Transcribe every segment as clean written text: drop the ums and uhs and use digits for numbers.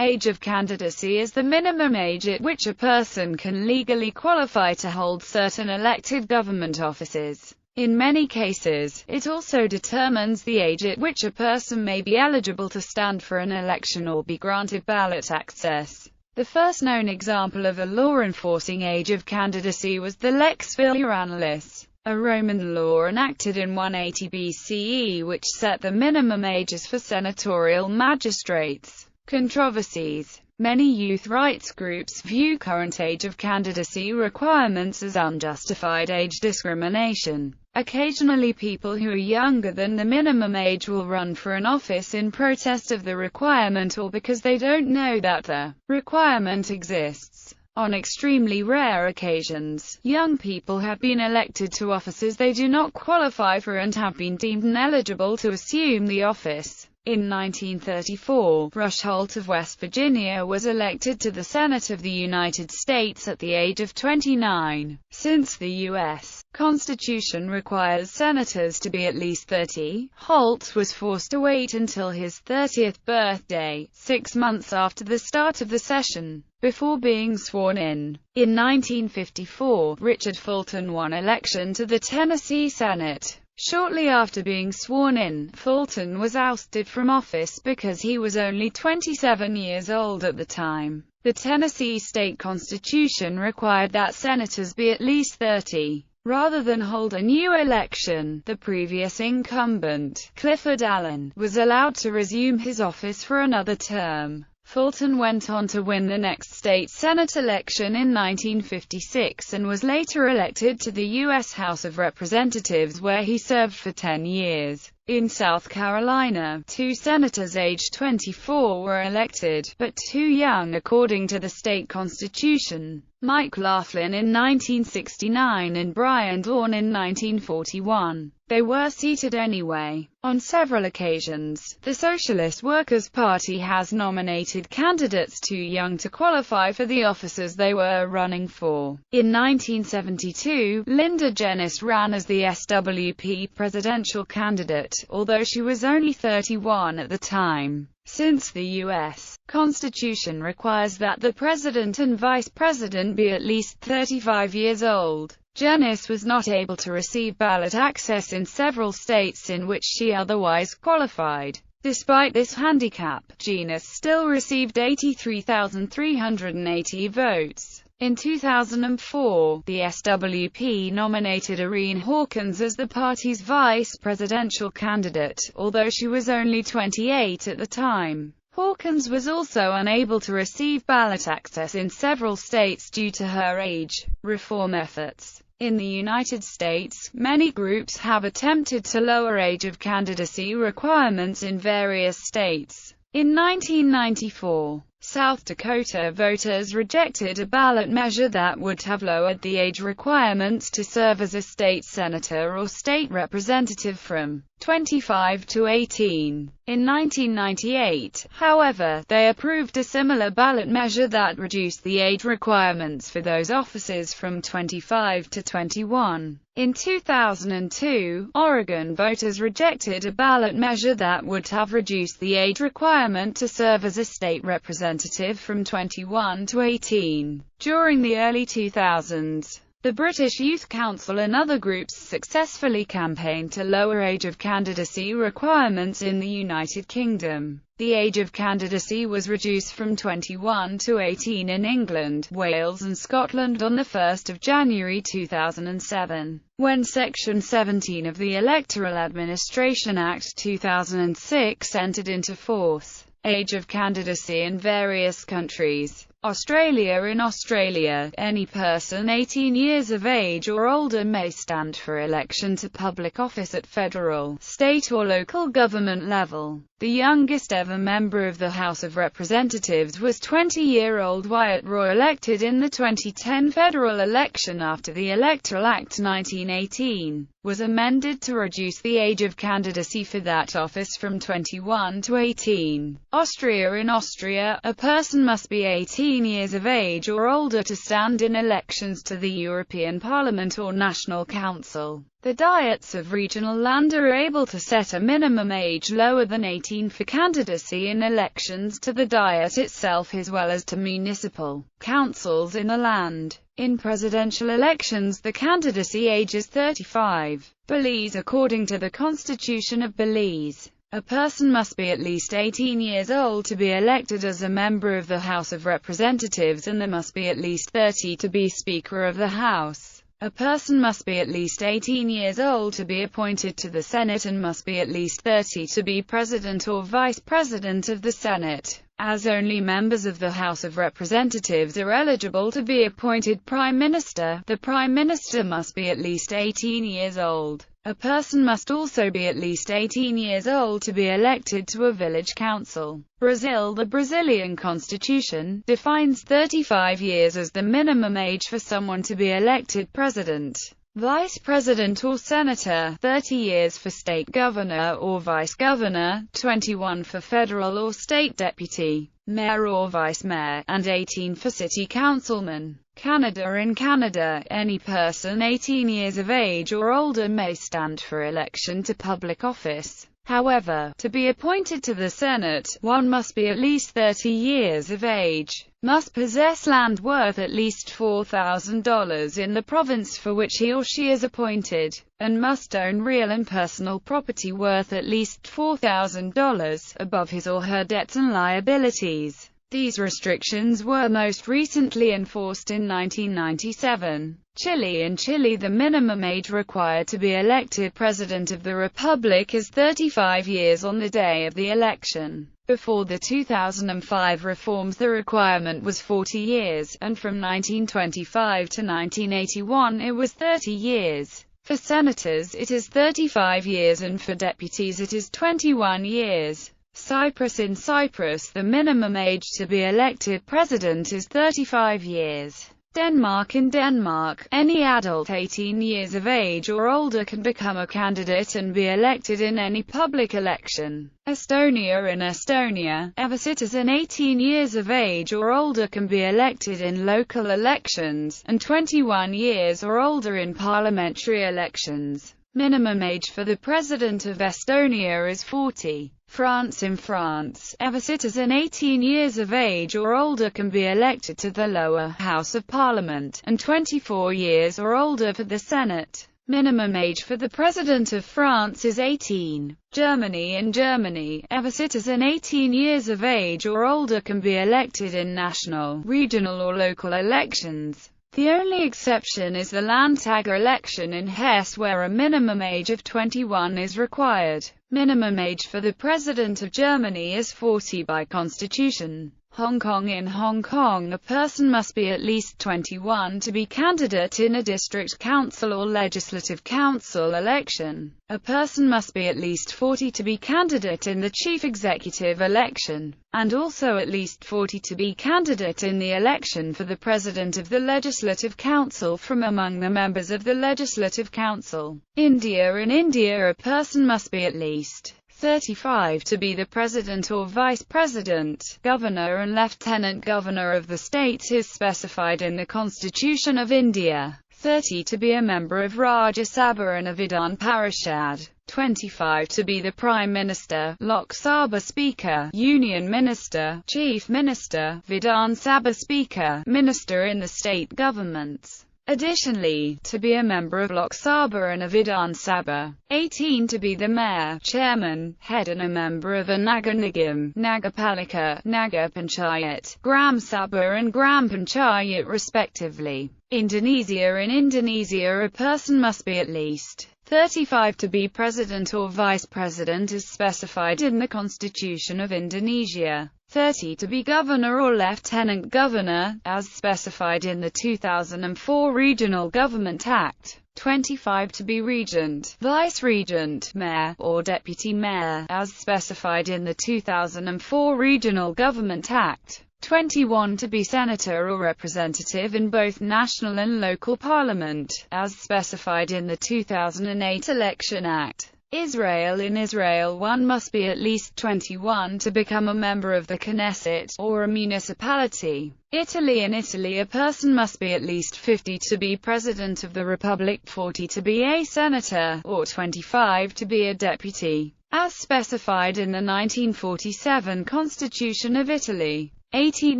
Age of candidacy is the minimum age at which a person can legally qualify to hold certain elected government offices. In many cases, it also determines the age at which a person may be eligible to stand for an election or be granted ballot access. The first known example of a law enforcing age of candidacy was the Lex Filialis, a Roman law enacted in 180 BCE which set the minimum ages for senatorial magistrates. Controversies. Many youth rights groups view current age of candidacy requirements as unjustified age discrimination. Occasionally people who are younger than the minimum age will run for an office in protest of the requirement or because they don't know that the requirement exists. On extremely rare occasions, young people have been elected to offices they do not qualify for and have been deemed ineligible to assume the office. In 1934, Rush Holt of West Virginia was elected to the Senate of the United States at the age of 29. Since the U.S. Constitution requires senators to be at least 30, Holt was forced to wait until his 30th birthday, 6 months after the start of the session, before being sworn in. In 1954, Richard Fulton won election to the Tennessee Senate. Shortly after being sworn in, Fulton was ousted from office because he was only 27 years old at the time. The Tennessee state constitution required that senators be at least 30. Rather than hold a new election, the previous incumbent, Clifford Allen, was allowed to resume his office for another term. Fulton went on to win the next state Senate election in 1956 and was later elected to the U.S. House of Representatives where he served for 10 years. In South Carolina, 2 senators aged 24 were elected, but too young according to the state constitution. Mike Laughlin in 1969 and Brian Dawn in 1941. They were seated anyway. On several occasions, the Socialist Workers' Party has nominated candidates too young to qualify for the offices they were running for. In 1972, Linda Jenness ran as the SWP presidential candidate, although she was only 31 at the time. Since the U.S. Constitution requires that the president and vice president be at least 35 years old, Jenness was not able to receive ballot access in several states in which she otherwise qualified. Despite this handicap, Jenness still received 83,380 votes. In 2004, the SWP nominated Irene Hawkins as the party's vice presidential candidate, although she was only 28 at the time. Hawkins was also unable to receive ballot access in several states due to her age reform efforts. In the United States, many groups have attempted to lower age of candidacy requirements in various states. In 1994, South Dakota voters rejected a ballot measure that would have lowered the age requirements to serve as a state senator or state representative from 25 to 18. In 1998, however, they approved a similar ballot measure that reduced the age requirements for those offices from 25 to 21. In 2002, Oregon voters rejected a ballot measure that would have reduced the age requirement to serve as a state representative from 21 to 18. During the early 2000s, the British Youth Council and other groups successfully campaigned to lower age of candidacy requirements in the United Kingdom. The age of candidacy was reduced from 21 to 18 in England, Wales and Scotland on 1 January 2007, when Section 17 of the Electoral Administration Act 2006 entered into force. Age of candidacy in various countries. Australia. In Australia, any person 18 years of age or older may stand for election to public office at federal, state or local government level. The youngest ever member of the House of Representatives was 20-year-old Wyatt Roy, elected in the 2010 federal election after the Electoral Act 1918 was amended to reduce the age of candidacy for that office from 21 to 18. Austria. In Austria, a person must be 18 18 years of age or older to stand in elections to the European Parliament or National Council. The Diets of regional land are able to set a minimum age lower than 18 for candidacy in elections to the Diet itself as well as to municipal councils in the land. In presidential elections the candidacy age is 35. Belize. According to the Constitution of Belize, a person must be at least 18 years old to be elected as a member of the House of Representatives, and there must be at least 30 to be Speaker of the House. A person must be at least 18 years old to be appointed to the Senate and must be at least 30 to be President or Vice President of the Senate. As only members of the House of Representatives are eligible to be appointed Prime Minister, the Prime Minister must be at least 18 years old. A person must also be at least 18 years old to be elected to a village council. Brazil. The Brazilian constitution defines 35 years as the minimum age for someone to be elected president, vice president or senator, 30 years for state governor or vice governor, 21 for federal or state deputy, mayor or vice mayor, and 18 for city councilman. Canada. In Canada, any person 18 years of age or older may stand for election to public office. However, to be appointed to the Senate, one must be at least 30 years of age, must possess land worth at least $4,000 in the province for which he or she is appointed, and must own real and personal property worth at least $4,000 above his or her debts and liabilities. These restrictions were most recently enforced in 1997. Chile. In Chile, the minimum age required to be elected President of the Republic is 35 years on the day of the election. Before the 2005 reforms the requirement was 40 years, and from 1925 to 1981 it was 30 years. For senators it is 35 years and for deputies it is 21 years. Cyprus. In Cyprus, the minimum age to be elected president is 35 years. Denmark. In Denmark, any adult 18 years of age or older can become a candidate and be elected in any public election. Estonia. In Estonia, every citizen 18 years of age or older can be elected in local elections, and 21 years or older in parliamentary elections. Minimum age for the President of Estonia is 40. France. In France, every citizen 18 years of age or older can be elected to the lower house of parliament, and 24 years or older for the Senate. Minimum age for the President of France is 18. Germany. In Germany, every citizen 18 years of age or older can be elected in national, regional or local elections. The only exception is the Landtag election in Hesse where a minimum age of 21 is required. Minimum age for the President of Germany is 40 by constitution. Hong Kong. In Hong Kong, a person must be at least 21 to be candidate in a district council or legislative council election. A person must be at least 40 to be candidate in the chief executive election, and also at least 40 to be candidate in the election for the president of the Legislative Council from among the members of the Legislative Council. India. In India, a person must be at least 35 to be the president or vice president, governor and lieutenant governor of the state is specified in the Constitution of India. 30 to be a member of Rajya Sabha and a Vidhan Parishad. 25 to be the Prime Minister, Lok Sabha Speaker, Union Minister, Chief Minister, Vidhan Sabha Speaker, Minister in the state governments. Additionally, to be a member of Lok Sabha and a Vidhan Sabha. 18 to be the Mayor, Chairman, Head and a member of a Nagar Nigam, Nagarpalika, Nagar Panchayat, Gram Sabha and Gram Panchayat respectively. Indonesia. In Indonesia, a person must be at least 35 to be president or vice president as specified in the Constitution of Indonesia. 30 to be governor or lieutenant governor, as specified in the 2004 Regional Government Act. 25 to be regent, vice-regent, mayor, or deputy mayor, as specified in the 2004 Regional Government Act. 21 to be senator or representative in both national and local parliament, as specified in the 2008 Election Act. Israel. In Israel, one must be at least 21 to become a member of the Knesset, or a municipality. Italy. In Italy, a person must be at least 50 to be president of the republic, 40 to be a senator, or 25 to be a deputy, as specified in the 1947 Constitution of Italy. 18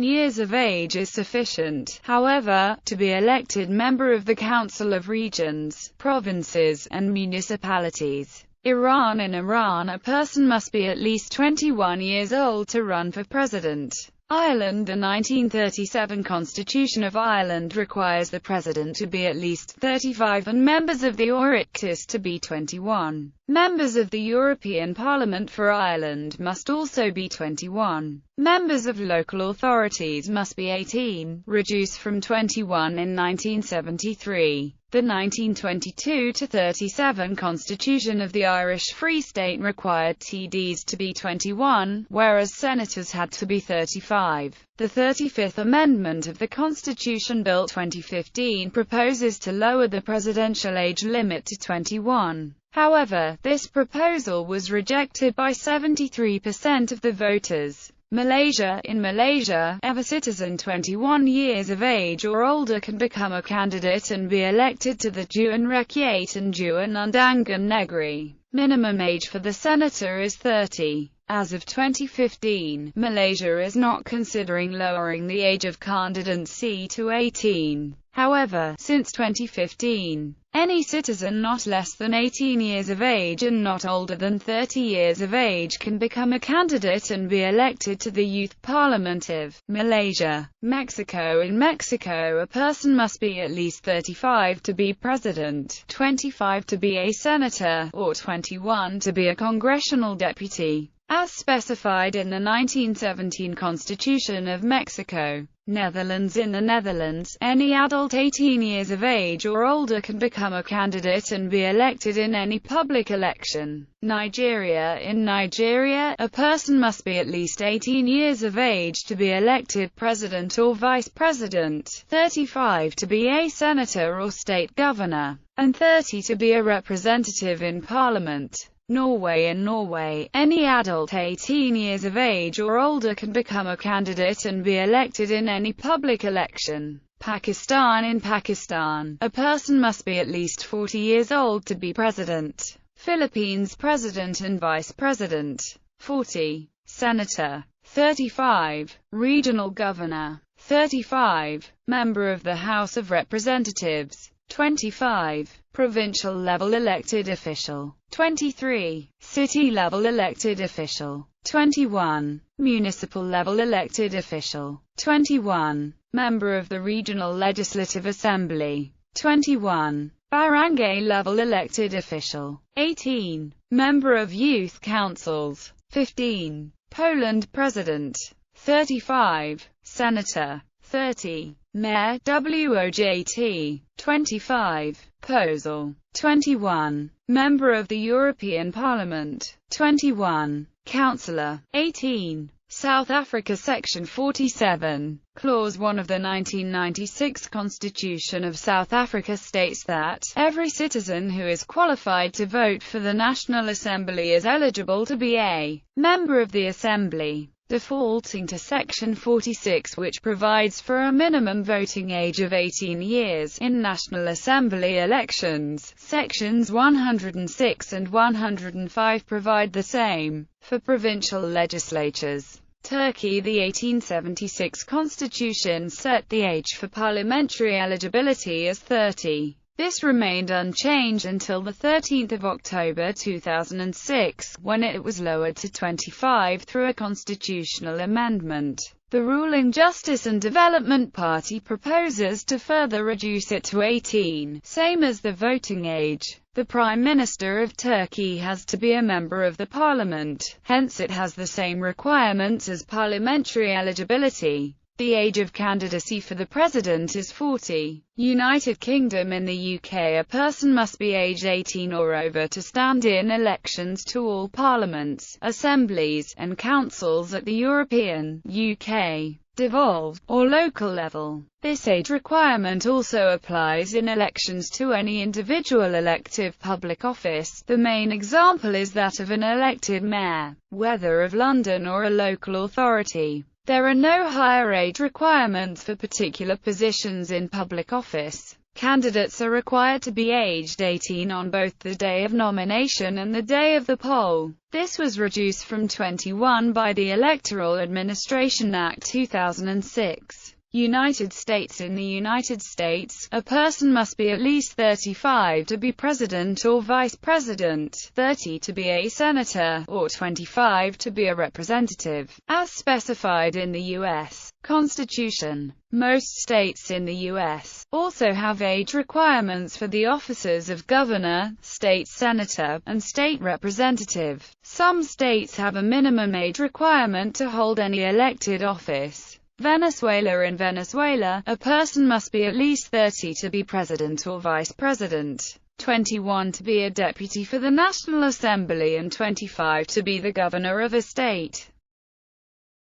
years of age is sufficient, however, to be elected member of the Council of Regions, Provinces, and Municipalities. Iran. In Iran, a person must be at least 21 years old to run for president. Ireland. The 1937 Constitution of Ireland requires the president to be at least 35 and members of the Oireachtas to be 21. Members of the European Parliament for Ireland must also be 21. Members of local authorities must be 18, reduced from 21 in 1973. The 1922-37 Constitution of the Irish Free State required TDs to be 21, whereas senators had to be 35. The 35th Amendment of the Constitution Bill 2015 proposes to lower the presidential age limit to 21. However, this proposal was rejected by 73% of the voters. Malaysia. In Malaysia, every citizen 21 years of age or older can become a candidate and be elected to the Dewan Rakyat and Dewan Undangan Negeri. Minimum age for the senator is 30. As of 2015, Malaysia is not considering lowering the age of candidacy to 18. However, since 2015, any citizen not less than 18 years of age and not older than 30 years of age can become a candidate and be elected to the Youth Parliament of Malaysia. Mexico. In Mexico, a person must be at least 35 to be president, 25 to be a senator, or 21 to be a congressional deputy, as specified in the 1917 Constitution of Mexico. Netherlands. In the Netherlands, any adult 18 years of age or older can become a candidate and be elected in any public election. Nigeria. In Nigeria, a person must be at least 18 years of age to be elected president or vice president, 35 to be a senator or state governor, and 30 to be a representative in parliament. Norway. In Norway, any adult 18 years of age or older can become a candidate and be elected in any public election. Pakistan. In Pakistan, a person must be at least 40 years old to be president. Philippines. President and vice president, 40. Senator, 35. Regional governor, 35. Member of the House of Representatives, 25. Provincial level elected official, 23. City level elected official, 21. Municipal level elected official, 21. Member of the Regional Legislative Assembly, 21. Barangay level elected official, 18. Member of Youth Councils, 15. Poland President, 35. Senator, 30. Mayor, WOJT, 25. Postal, 21. Member of the European Parliament, 21. Councillor, 18. South Africa. Section 47, Clause 1 of the 1996 Constitution of South Africa states that every citizen who is qualified to vote for the National Assembly is eligible to be a member of the Assembly. Defaulting to Section 46, which provides for a minimum voting age of 18 years in National Assembly elections. Sections 106 and 105 provide the same for provincial legislatures. Turkey. The 1876 Constitution set the age for parliamentary eligibility as 30. This remained unchanged until the 13th of October 2006, when it was lowered to 25 through a constitutional amendment. The ruling Justice and Development Party proposes to further reduce it to 18, same as the voting age. The Prime Minister of Turkey has to be a member of the parliament, hence it has the same requirements as parliamentary eligibility. The age of candidacy for the president is 40. United Kingdom. In the UK, a person must be aged 18 or over to stand in elections to all parliaments, assemblies, and councils at the European, UK, devolved, or local level. This age requirement also applies in elections to any individual elective public office. The main example is that of an elected mayor, whether of London or a local authority. There are no higher age requirements for particular positions in public office. Candidates are required to be aged 18 on both the day of nomination and the day of the poll. This was reduced from 21 by the Electoral Administration Act 2006. United States. In the United States, a person must be at least 35 to be president or vice president, 30 to be a senator, or 25 to be a representative, as specified in the U.S. Constitution. Most states in the U.S. also have age requirements for the offices of governor, state senator, and state representative. Some states have a minimum age requirement to hold any elected office. Venezuela. In Venezuela, a person must be at least 30 to be president or vice president, 21 to be a deputy for the National Assembly, and 25 to be the governor of a state.